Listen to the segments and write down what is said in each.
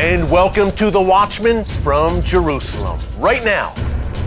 And welcome to The Watchman from Jerusalem. Right now,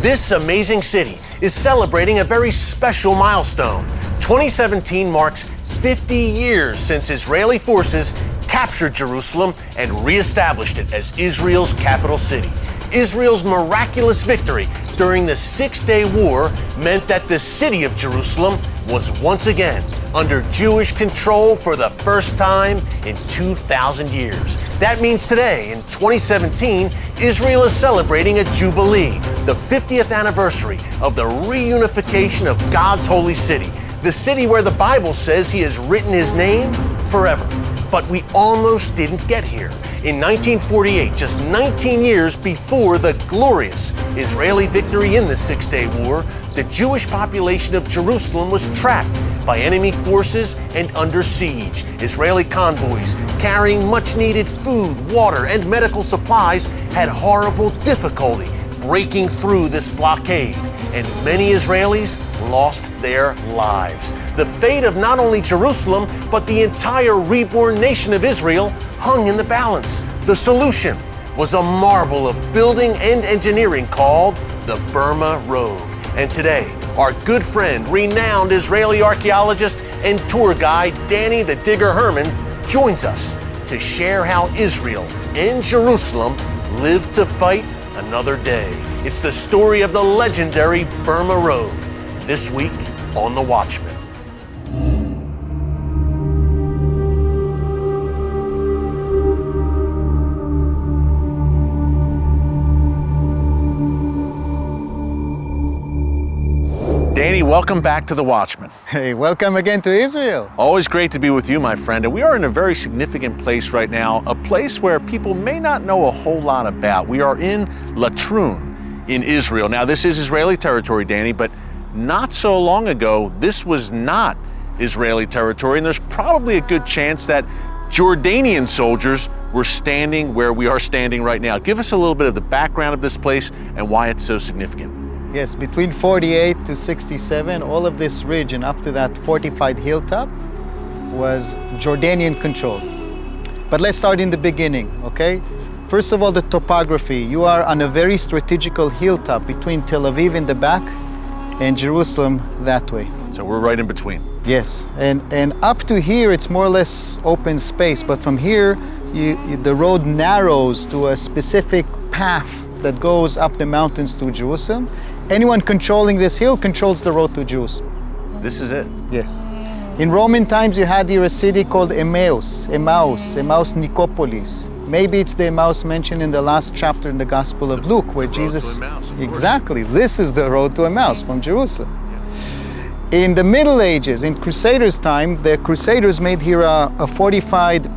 this amazing city is celebrating a very special milestone. 2017 marks 50 years since Israeli forces captured Jerusalem and reestablished it as Israel's capital city. Israel's miraculous victory during the Six-Day War meant that the city of Jerusalem was once again under Jewish control for the first time in 2,000 years. That means today, in 2017, Israel is celebrating a Jubilee, the 50th anniversary of the reunification of God's holy city, the city where the Bible says He has written His name forever. But we almost didn't get here. In 1948, just 19 years before the glorious Israeli victory in the Six-Day War, the Jewish population of Jerusalem was trapped by enemy forces and under siege. Israeli convoys carrying much-needed food, water, and medical supplies had horrible difficulty breaking through this blockade, and many Israelis lost their lives. The fate of not only Jerusalem, but the entire reborn nation of Israel hung in the balance. The solution was a marvel of building and engineering called the Burma Road. And today, our good friend, renowned Israeli archaeologist and tour guide Danny the Digger Herman joins us to share how Israel and Jerusalem lived to fight another day. It's the story of the legendary Burma Road, this week on The Watchman. Danny, welcome back to The Watchman. Hey, welcome again to Israel. Always great to be with you, my friend. And we are in a very significant place right now, a place where people may not know a whole lot about. We are in Latrun in Israel. Now, this is Israeli territory, Danny, but not so long ago, this was not Israeli territory, and there's probably a good chance that Jordanian soldiers were standing where we are standing right now. Give us a little bit of the background of this place and why it's so significant. Yes, between 48 to 67, all of this ridge and up to that fortified hilltop was Jordanian controlled. But let's start in the beginning, okay? First of all, the topography. You are on a very strategical hilltop between Tel Aviv in the back and Jerusalem that way. So we're right in between. Yes, and up to here, it's more or less open space. But from here, the road narrows to a specific path that goes up the mountains to Jerusalem. Anyone controlling this hill controls the road to Jerusalem. This is it? Yes. In Roman times, you had here a city called Emmaus Nicopolis. Maybe it's the Emmaus mentioned in the last chapter in the Gospel of Luke, where Jesus... Exactly. This is the road to Emmaus from Jerusalem. Yeah. In the Middle Ages, in Crusaders' time, the Crusaders made here a fortified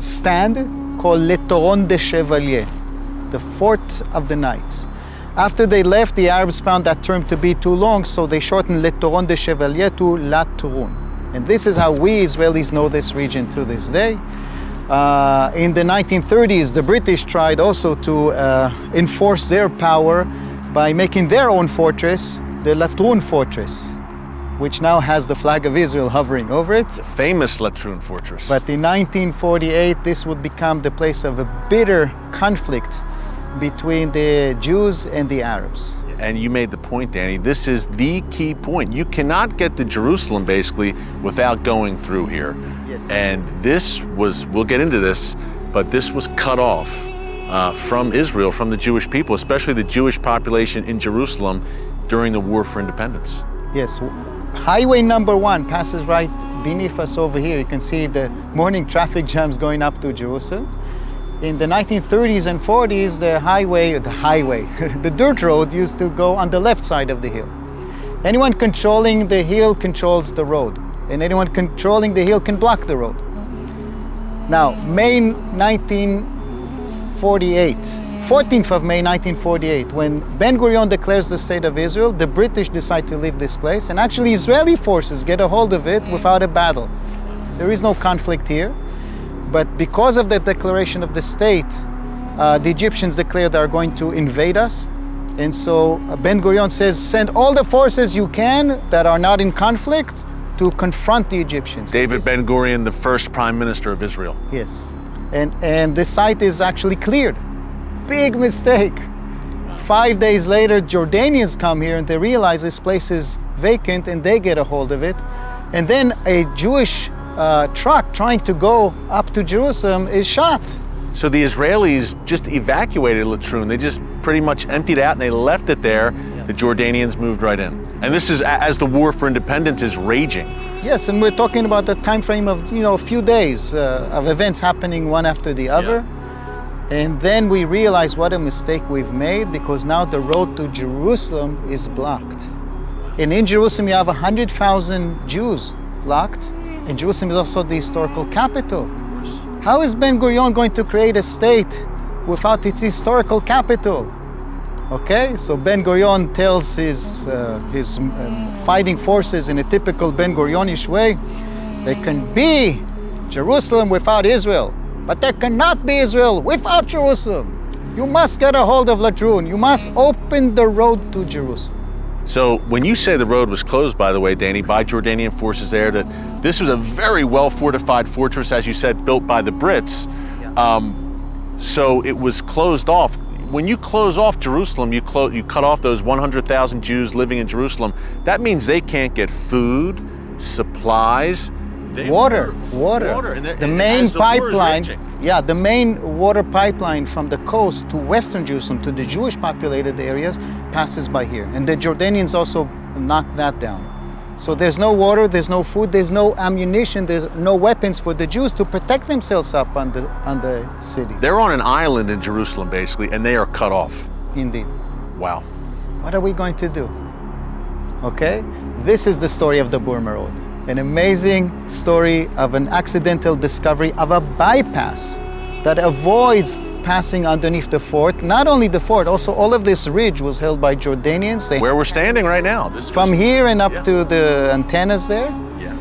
stand called Le Toron de Chevalier, the Fort of the Knights. After they left, the Arabs found that term to be too long, so they shortened Le Toron de Chevalier to La Turun. And this is how we Israelis know this region to this day. In the 1930s, the British tried also to enforce their power by making their own fortress, the Latrun Fortress, which now has the flag of Israel hovering over it. The famous Latrun Fortress. But in 1948, this would become the place of a bitter conflict between the Jews and the Arabs. And you made the point, Danny, this is the key point. You cannot get to Jerusalem, basically, without going through here. Yes. And this was, we'll get into this, but this was cut off from Israel, from the Jewish people, especially the Jewish population in Jerusalem during the War for Independence. Yes. Highway number 1 passes right beneath us over here. You can see the morning traffic jams going up to Jerusalem. In the 1930s and 40s, the dirt road used to go on the left side of the hill. Anyone controlling the hill controls the road, and anyone controlling the hill can block the road. Now, May 1948, 14th of May 1948, when Ben-Gurion declares the State of Israel, the British decide to leave this place, and actually Israeli forces get a hold of it without a battle. There is no conflict here. But because of the declaration of the state, the Egyptians declared they are going to invade us. And so Ben-Gurion says, send all the forces you can that are not in conflict to confront the Egyptians. David Ben-Gurion, the first prime minister of Israel. Yes. And this site is actually cleared. Big mistake. 5 days later, Jordanians come here and they realize this place is vacant and they get a hold of it. And then a Jewish truck trying to go up to Jerusalem is shot. So the Israelis just evacuated Latrun. They just pretty much emptied out and they left it there. The Jordanians moved right in. And this is as the war for independence is raging. Yes, and we're talking about a time frame of a few days of events happening one after the other. And then we realize what a mistake we've made, because now the road to Jerusalem is blocked. And in Jerusalem you have 100,000 Jews blocked, and Jerusalem is also the historical capital. How is Ben Gurion going to create a state without its historical capital? Okay, so Ben Gurion tells his fighting forces in a typical Ben Gurionish way, there can be Jerusalem without Israel, but there cannot be Israel without Jerusalem. You must get a hold of Latrun. You must open the road to Jerusalem. So when you say the road was closed, by the way, Danny, by Jordanian forces there, that this was a very well fortified fortress, as you said, built by the Brits. So it was closed off. When you close off Jerusalem, you cut off those 100,000 Jews living in Jerusalem. That means they can't get food, supplies, Water. And The main pipeline, the main water pipeline from the coast to Western Jerusalem, to the Jewish populated areas, passes by here. And the Jordanians also knocked that down. So there's no water, there's no food, there's no ammunition, there's no weapons for the Jews to protect themselves up on the city. They're on an island in Jerusalem, basically, and they are cut off. Indeed. Wow. What are we going to do? Okay? This is the story of the Burma Road. An amazing story of an accidental discovery of a bypass that avoids passing underneath the fort. Not only the fort, also all of this ridge was held by Jordanians. Where we're standing right now. From here and up to the antennas there. Yeah.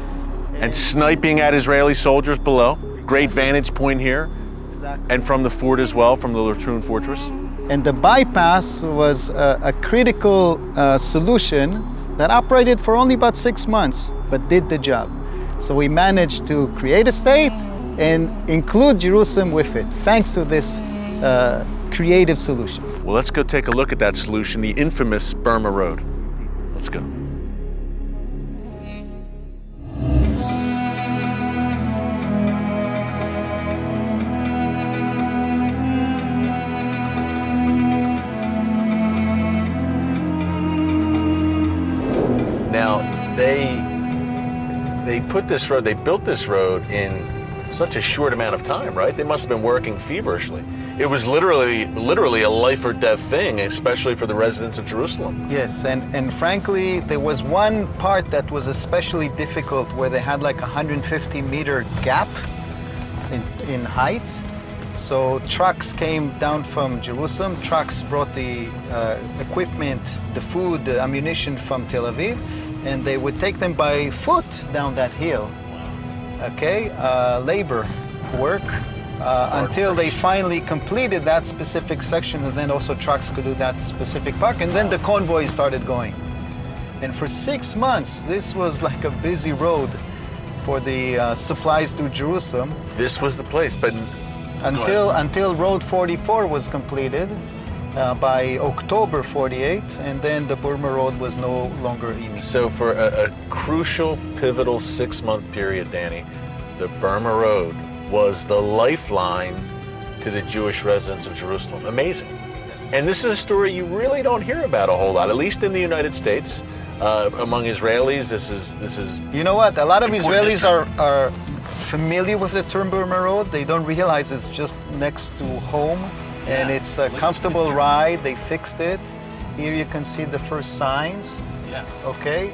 And sniping at Israeli soldiers below. Great vantage point here. Exactly. And from the fort as well, from the Latrun fortress. And the bypass was a critical solution that operated for only about 6 months, but did the job. So we managed to create a state and include Jerusalem with it, thanks to this creative solution. Well, let's go take a look at that solution, the infamous Burma Road. Let's go. Now, they put this road, they built this road in such a short amount of time, right? They must have been working feverishly. It was literally a life or death thing, especially for the residents of Jerusalem. Yes, and frankly, there was one part that was especially difficult where they had like a 150-meter gap in heights. So trucks came down from Jerusalem, trucks brought the equipment, the food, the ammunition from Tel Aviv, and they would take them by foot down that hill. Okay, labor work until they finally completed that specific section, and then also trucks could do that specific part, and then the convoys started going. And for 6 months, this was like a busy road for the supplies to Jerusalem. This was the place, but until Road 44 was completed by October 48, and then the Burma Road was no longer easy. So for a crucial, pivotal 6-month period, Danny, the Burma Road was the lifeline to the Jewish residents of Jerusalem. Amazing. And this is a story you really don't hear about a whole lot, at least in the United States. Among Israelis, this is. You know what? A lot of Israelis are familiar with the term Burma Road. They don't realize it's just next to home, and it's a comfortable ride. They fixed it. Here you can see the first signs. Yeah. Okay.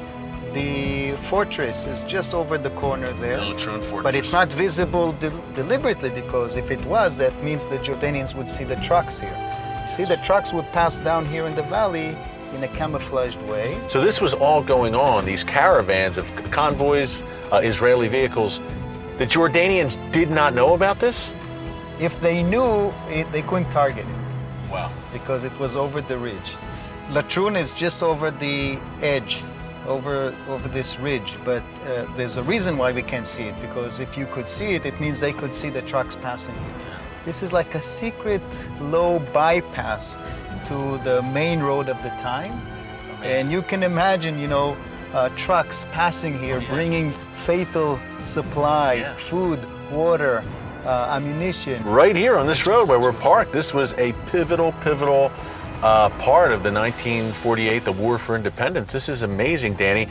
The fortress is just over the corner there. The Latrun fortress. But it's not visible deliberately, because if it was, that means the Jordanians would see the trucks here. See, the trucks would pass down here in the valley in a camouflaged way. So this was all going on, these caravans of convoys, Israeli vehicles. The Jordanians did not know about this? If they knew, they couldn't target it. Wow. Because it was over the ridge. Latrun is just over the edge, over this ridge, but there's a reason why we can't see it, because if you could see it, it means they could see the trucks passing here. This is like a secret low bypass to the main road of the time. And you can imagine, trucks passing here, bringing fatal supply, food, water, ammunition. Right here on this road where we're parked, this was a pivotal part of the 1948, the War for Independence. This is amazing, Danny.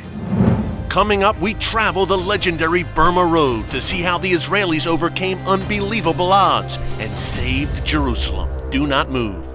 Coming up, we travel the legendary Burma Road to see how the Israelis overcame unbelievable odds and saved Jerusalem. Do not move.